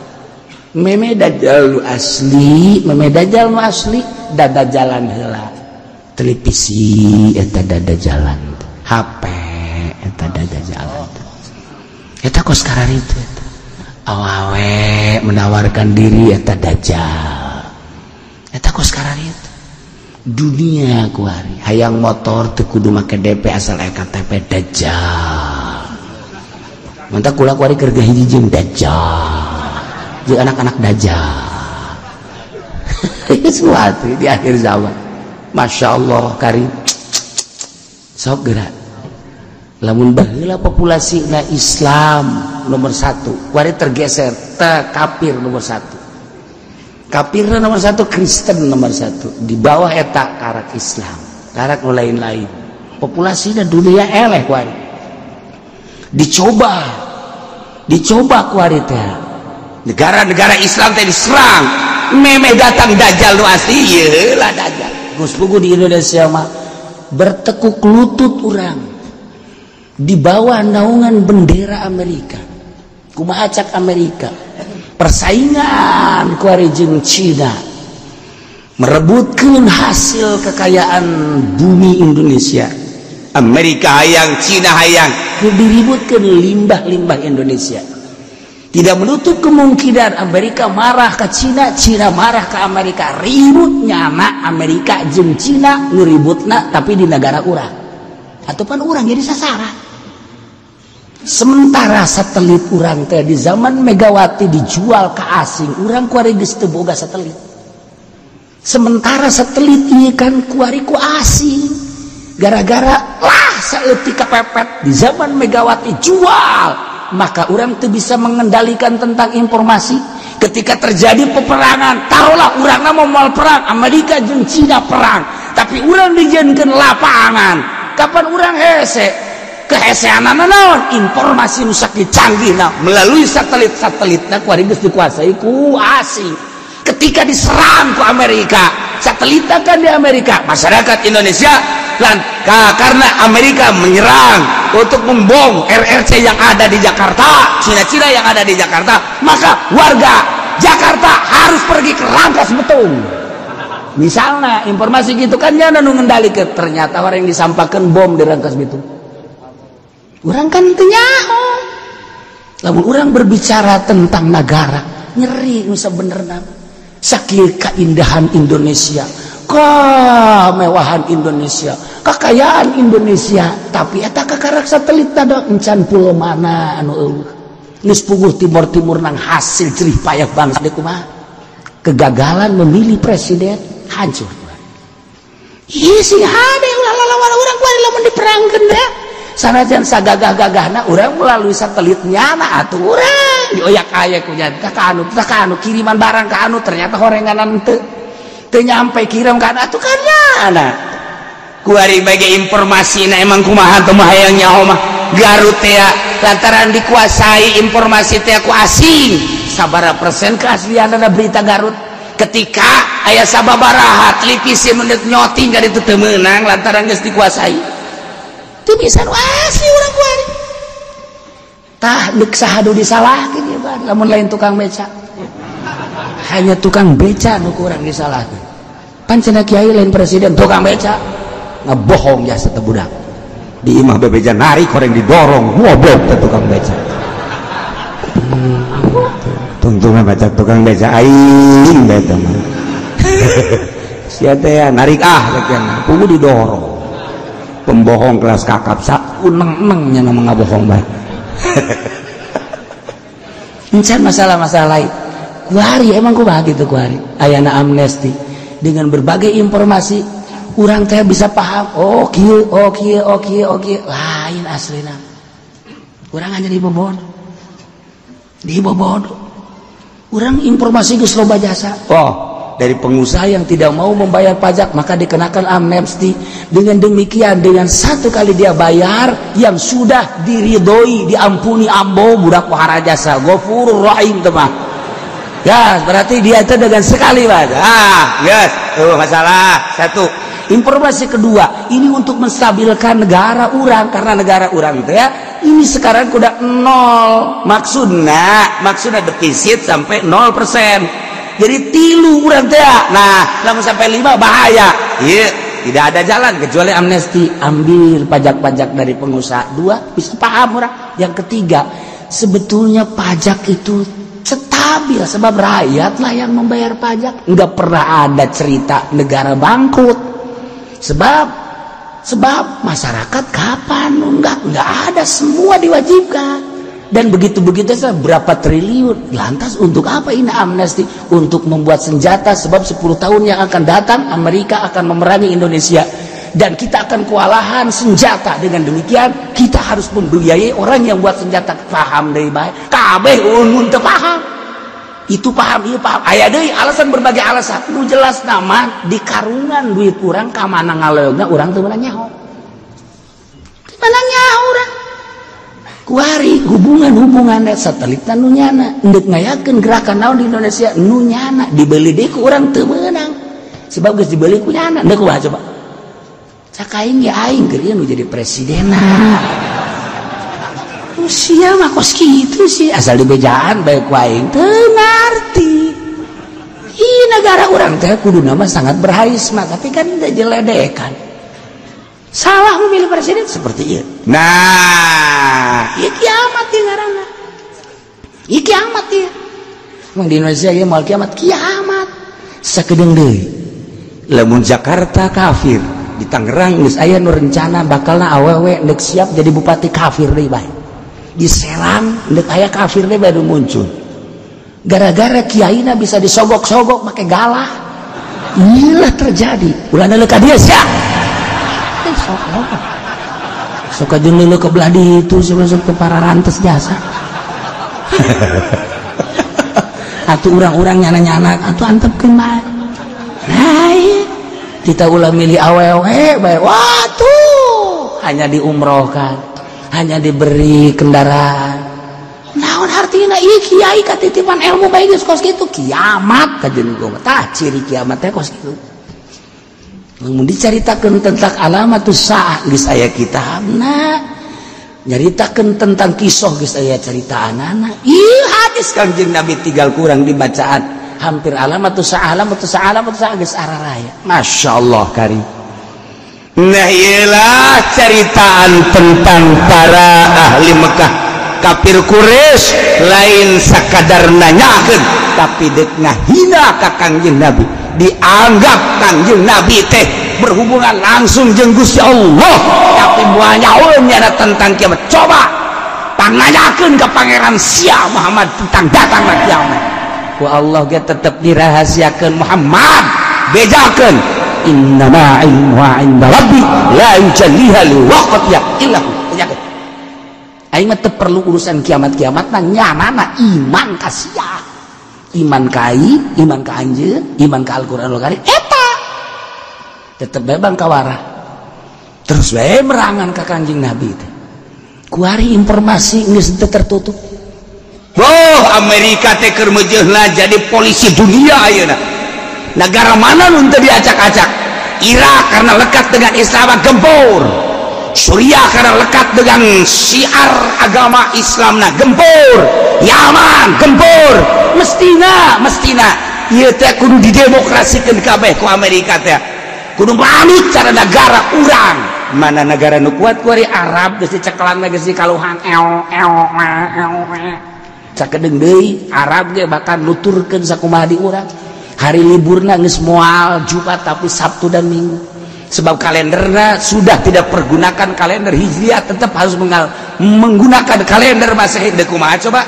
Meme dajjal asli, dadajalan heula. Televisi eta dadajalan, HP eta dadajalan. Eta kos kararitu eta. Awawe menawarkan diri eta dajjal. Eta kos kararitu. Dunia kuari, hayang motor teu kudu make DP asal aya KTP dajjal. Mantap kula kuari keur hiji jeung dajjal. Jadi anak-anak dajjal. Sesuatu di akhir zaman. Masya Allah karim. Sok gerak. Lamun baheula populasi na Islam nomor 1. Kuari tergeser ta kafir nomor 1. Kafirna nomor 1, Kristen nomor 1. Di bawah eta karak Islam. Karak nu lain-lain. Populasinya dunia eleh kuari. Dicoba kuari teh. Negara-negara Islam teh diserang, meme datang dajjal nu asli, yeula dajjal. Geus puguh di Indonesia mah bertekuk lutut urang di bawah naungan bendera Amerika. Kumaha cak Amerika? Persaingan kuari jeung Cina merebutkeun hasil kekayaan bumi Indonesia. Amerika hayang, Cina hayang, diributkeun limbah-limbah Indonesia. Tidak menutup kemungkinan Amerika marah ke Cina, Cina marah ke Amerika. Ributnya anak Amerika jeung Cina ngeributna tapi di negara urang. Ataupun urang jadi sasaran. Sementara satelit urang teh di zaman Megawati dijual ke asing, urang kuari geus teu boga satelit. Sementara satelit ieu kan kuari ku asing. Gara-gara lah saeutik kepepet di zaman Megawati jual. Maka orang tuh bisa mengendalikan tentang informasi. Ketika terjadi peperangan, taruhlah orang mau perang, Amerika jeung Cina perang, tapi orang dijieunkeun lapangan. Kapan orang hese? Keheseanan naon? Informasi nu sakieu canggihna melalui satelit-satelitna kuari geus dikuasai ku asing. Ketika diserang ku Amerika, satelitna kan di Amerika, masyarakat Indonesia karena Amerika menyerang untuk membom RRC yang ada di Jakarta, Cina-Cina yang ada di Jakarta, maka warga Jakarta harus pergi ke Rangkas Bitung. Misalnya informasi gitu kan nyana nu ngendalikeun, ternyata orang yang disampaikan bom di Rangkas Bitung. Urang kan teu nyaho. Lamun urang berbicara tentang negara, nyeri nu sabenerna. Sakieu keindahan Indonesia, kemewahan Indonesia, kekayaan Indonesia, tapi eta kakarak satelit tadi encan pulau mana anu eueuh geus puguh timur-timur nang hasil jerih payah bangsa deui kumaha kegagalan memilih presiden hancur. Ieu sing hade ulah lawan urang kuari lamun diperangkeun da sanajan sagagah-gagahna urang melalui satelit nyana atuh urang dioyak-ayak ku nya ka anu kiriman barang ka anu ternyata horenganan teu nyampe kirim ka atuh kan nyana. kuari bagi informasi na emang kumaha teu mah hayang nyaho mah Garut teh lantaran dikuasai informasi teh ku asing. Sabaraha persen keaslianna berita Garut ketika aya sababaraha televisi menit nyoting ka ditu teu meunang lantaran geus dikuasai teu bisa nu asli urang kuari tah deuk sahadu disalahkeun ieu ban lamun lain tukang beca hanya tukang beca nu kurang disalahkeun pan cenah kiai lain presiden tukang beca ngabohong jasa teu budak di imah bebeja narik koreng didorong ngoblok teh tukang beca tungtungan baca tukang beca aing beta mah sia teh narik lekeun kudu didorong pembohong kelas kakap sauneng-neng nya nama ngabohong bae encan masalah-masalah lain kuari emang kumaha kitu kuari ayana amnesti dengan berbagai informasi urang teh bisa paham oh kieu lain aslina urang hanya dibobodo urang informasi geus loba jasa dari pengusaha yang tidak mau membayar pajak maka dikenakan amnesti dengan demikian dengan satu kali dia bayar yang sudah diridhoi diampuni ambo budak pahara jasa Ghafurur Rahim teman ya berarti dia itu dengan sekali yes tuh masalah satu. Informasi kedua ini untuk menstabilkan negara urang karena negara urang itu ya ini sekarang udah nol maksudnya defisit sampai 0%. Jadi tilu urang teh nah lamun sampai 5 bahaya iya tidak ada jalan kecuali amnesti ambil pajak-pajak dari pengusaha 2 bisa paham orang yang ketiga sebetulnya pajak itu stabil sebab rakyat lah yang membayar pajak nggak pernah ada cerita negara bangkrut sebab masyarakat kapan nggak ada semua diwajibkan dan begitu berapa triliun lantas untuk apa ini amnesti untuk membuat senjata sebab 10 tahun yang akan datang Amerika akan memerangi Indonesia dan kita akan kewalahan senjata dengan demikian kita harus membiayai orang yang buat senjata paham dari baik kabeh ulun teu paham itu paham ieu paham aya deui alasan berbagai alasan nu jelas nama di karungan duit urang ka mana ngaleugna urang teu meunang nyaho urang kuari hubungan satelitna nu nyana endeup ngayakeun gerakan naon di Indonesia nu nyana dibeli deui ku urang teu meunang sebab geus dibeli ku nyana endeup kumaha coba cak aing ge aing keur nu jadi presidenna sia mah kos kitu sih asal dibejaan bae ku aing teu ngarti ih negara urang teh kuduna mah sangat berharisma tapi kan da jeledekan salah memilih presiden seperti ieu nah ieu kiamat ieu ngaranna ieu kiamat ieu mah di Indonesia ieu moal kiamat sakedeung deui lamun Jakarta kafir di Tangerang geus aya nu rencana bakalna awewe neuk siap jadi bupati kafir deui bae di Serang neuk aya kafir deui baru muncul gara-gara kiaina bisa disogok-sogok pakai galah inilah terjadi ulah neuleuh ka dieu sia sok aja neuleuh ke belah ditu sebesok ke para rantes jasa atuh urang-urang nyana-nyana atuh antepkeun bae nah ieu kita ulah milih awewe bae waduh hanya diumrohkan hanya diberi kendaraan naon artina ieu kiai katitipan ilmu bae geus kos kitu kiamat kajeun gua tah ciri kiamat teh kos kitu mun dicaritakeun tentang alamatus saah geus aya kitabna nyaritakeun tentang kisah geus aya caritaanana ieu hadis Kangjeng Nabi tinggal kurang dibacaan hampir alamatus saah geus araraya masyaallah karim. Nah ialah ceritaan tentang para ahli Mekah kafir Quraisy lain sakadar nanyakeun tapi deuk ngahina ka Kangjeng Nabi dianggap Kangjeng Nabi teh berhubungan langsung jeung Gusti Allah tapi moal nyahoeun nyana tentang kiamat coba pananyakeun ka Pangeran sia Muhammad tentang datangna kiamat ku Allah ge tetep dirahasiakeun Muhammad bejakeun innama ilmuha inda rabbi la yujalliha liwaqtiha illa hu aing mah teu perlu urusan kiamat-kiamatna nyanana iman ka sia iman ka aing iman ka anjeun iman ka Al-Qur'anul Karim eta tetep bebang kawarah terus bae merangan ka Kanjeng Nabi teh kuari informasi geus tertutup. Oh, Amerika teh keur meujeuhna jadi polisi dunia ayeuna. Negara mana nu teu diacak-acak? Irak karena lekat dengan Islam gempur. Suriah karena lekat dengan syiar agama Islamna gempur. Yaman gempur. Mestina ieu teh kudu didemokrasikeun kabeh ku Amerika teh. Kudu manut cara negara urang. Mana negara nu kuat kuari Arab geus dicekelan geus dikaluhan sakedeung deui Arab ge bakal nuturkeun sakumaha di urang. Hari liburna geus moal Jumat tapi Sabtu dan Minggu. Sebab kalendernya sudah tidak pergunakan kalender Hijriah, tetap harus menggunakan kalender Masehi. Kumaha coba?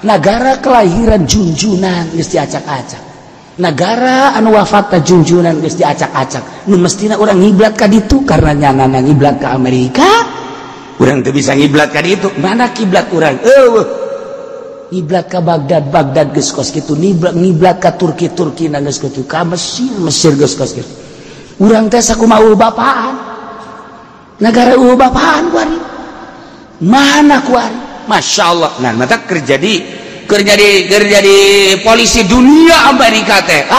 Negara kelahiran junjunan geus diacak-acak. Negara anu wafatna junjunan geus diacak-acak. Nu mestina urang ngiblat ka ditu karena nyanana ngiblat ka Amerika. Urang teu bisa ngiblat ka ditu. Mana kiblat urang? Ngiblat ka Baghdad geus kos kitu, ngiblat ka Turki na geus kitu, ka Mesir geus kos kitu. Urang teh sakumaha bapaan. Negara bapaan kuari. Mana kuari? Masya Allah. Nah, mata kerja di polisi dunia Amerika teh.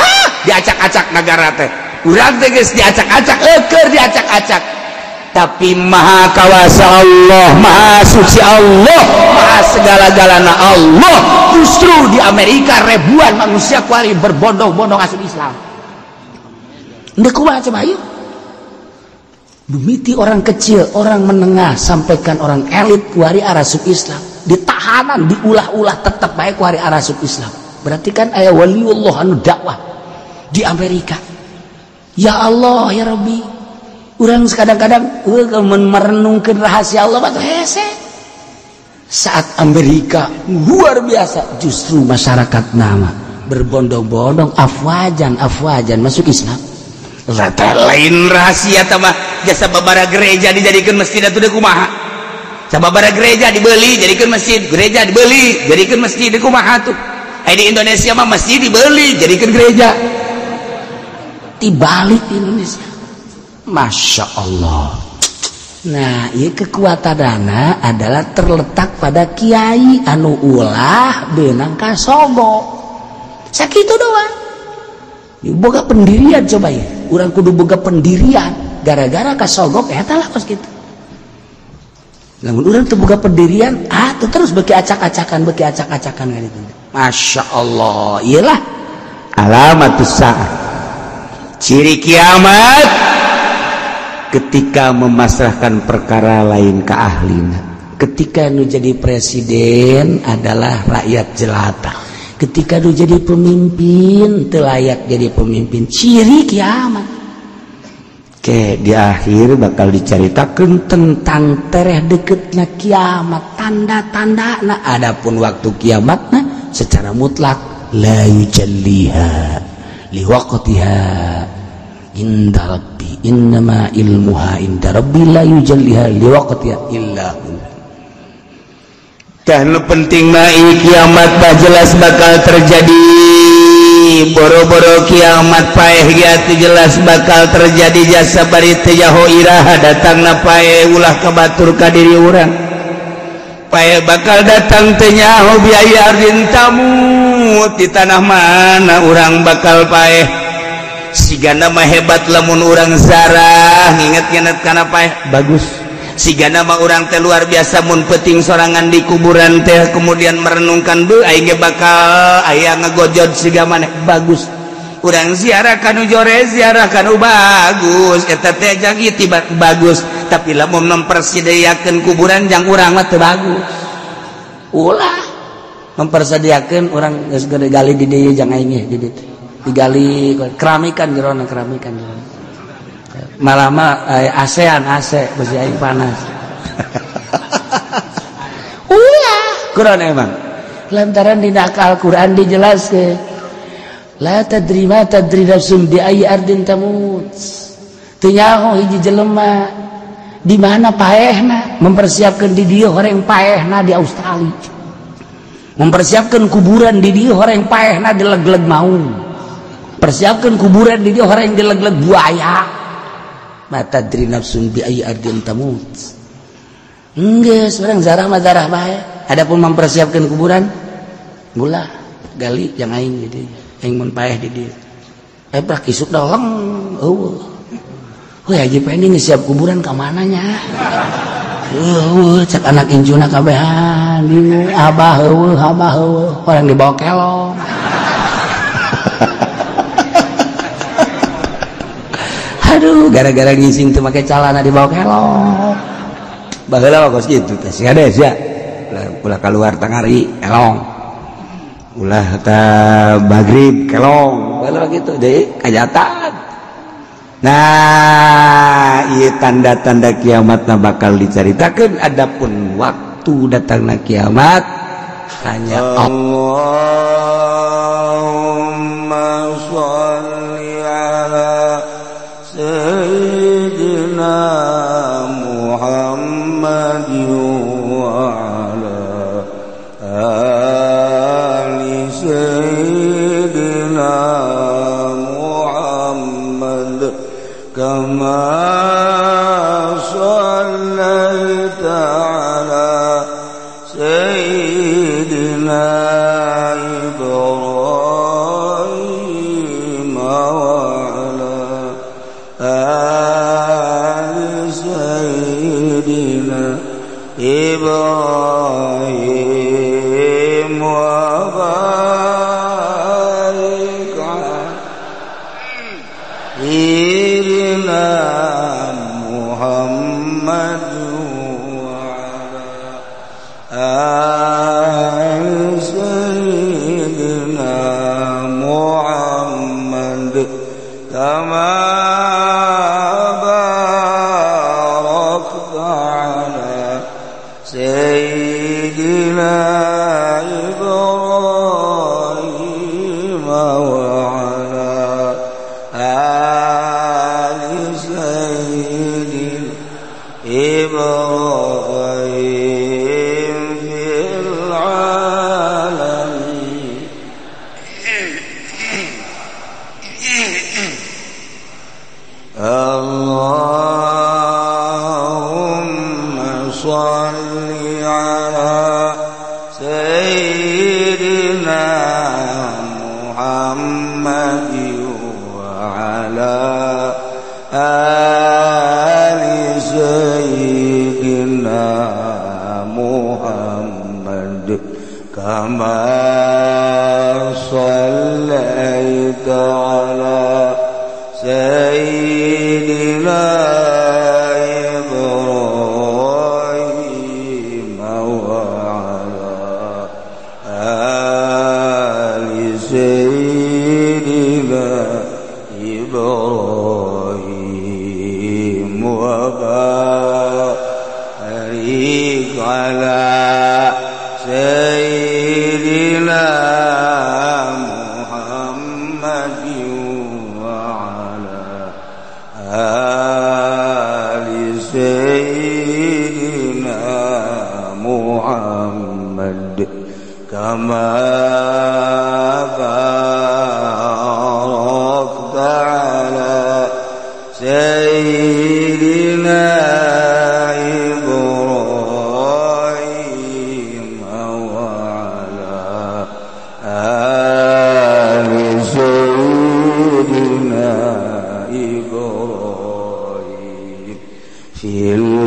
Diacak-acak negara teh. Urang teh geus diacak-acak, keur diacak-acak. Tapi maha kawasa Allah, maha suci Allah, maha segala-galana Allah. Justru di Amerika ribuan manusia kuari berbondong-bondong asup Islam. Ndek kumaha coba yuk. Dumiti orang kecil, orang menengah, sampaikan orang elit kuari arasup Islam. Ditahanan, diulah-ulah tetap baik kuari arasup Islam. Berarti kan aya waliullah anu dakwah di Amerika. Ya Allah, ya Rabbi. Urang kadang-kadang merenungkan rahasia Allah batu hese. Saat Amerika luar biasa, justru masyarakat nama berbondong-bondong afwajan masuk Islam. Lain rahasia tambah jasa babara gereja dijadikan masjid atuh kumaha. Sababara gereja dibeli jadikan masjid, gereja dibeli jadikan masjid kumaha tuh. Di Indonesia mah masjid dibeli jadikan gereja. Tibalik di Indonesia. Masya Allah. Nah, ieu kekuatanana adalah terletak pada kiai anu ulah beunang kasogo. Sakitu doang. Boga pendirian coba ya. Urang kudu boga pendirian gara-gara kasogok eta lah kos kitu. Lamun urang teu boga pendirian, tuh terus beki acak-acakan kan itu. Masya Allah. Iyalah alamatus saah. Ciri kiamat ketika memasrahkan perkara lain ke ahlina. Ketika nu jadi presiden adalah rakyat jelata. Ketika nu jadi pemimpin teu layak jadi pemimpin. Ciri kiamat. Oke, di akhir bakal dicaritakeun tentang tereh deketna kiamat, tanda-tandana. Adapun waktu kiamatna secara mutlak la yujalliha liwaqtiha inda rabbi innama ilmuha inda rabbi la yujalliha liwaqtiha illa hu. Kan penting mah kiamat bah jelas bakal terjadi. Boro-boro kiamat paeh ge jelas bakal terjadi jasa bari teu jaho iraha datangna paeh ulah kabatur ka diri urang. Paeh bakal datang teu nyaho biaya rintamu di tanah mana urang bakal paeh. Sigana mah hebat lamun urang zarah nginget-nginget kana paeh bagus. Sigana mah urang teh luar biasa mun peuting sorangan di kuburan teh kemudian merenungkan beuh aing ge bakal aya ngagojod siga maneh bagus. Urang ziarah kanu jore ziarah kanu bagus eta teh jang tiba bagus tapi lamun mempersediakeun kuburan jang urang mah teu bagus. Ulah mempersediakeun urang geus gali di dieu jang aing ge di dieu. Digali keramikan jerona malah mah ASEAN AC besi aing panas. Ulah Quran emang lantaran dina Al-Qur'an dijelaskeun la tadri ma tadri nafsum bi ayyi ardin tamut. Teu nyaho hiji jelema di mana paehna mempersiapkan di dieu horeng paehna di Australia. Mempersiapkan kuburan di dieu horeng paehna di leg-leg maung. Persiapkan kuburan di dia orang yang dileg-leg buaya matadri nafsun bi ayyi ardin tamut. Geus urang zarah mah zarah bae. Adapun mempersiapkan kuburan gula gali yang aing di dieu. Aing mun paeh di dieu. Prak isuk doleng eueuh. Weh haji pending siap kuburan ka mananya? Cek anak injuna kabehan di abah heueuh orang dibawa kelong. Aduh, gara-gara ngising teu make calana dibawa kelong. Baheula kos kitu teh sing ades ya. Ulah keluar tangari kelong. Ulah ta magrib kelong. Baheula kitu deui kajatan. Nah, ieu tanda-tanda kiamatna bakal dicaritakeun. Adapun waktu datangna kiamat hanya Allahumma sholli ala sayyidina Muhammad wa ala ali sayyidina Muhammad kama shallaita ala sayyidina Ibrahim wa ala ali sayyidina Ibrahim wa barik sayyidina Muhammad wa ala sayyidina Muhammad kama barakta ala sayyidina Ibrahim wa ala ali sayyidina Ibrahim fil alamin. Allahumma sholli ala sayyidina Muhammad wa ala ali sayyidina Muhammad kama shallaita ala sayyidina Ibrahim wa ala ali sayyidina Ibrahim wa barik ala sayyidina Muhammad wa ala ali sayyidina Muhammad kama barakta ala sayyidina Ibrahim wa ala ali sayyidina Ibrahim fil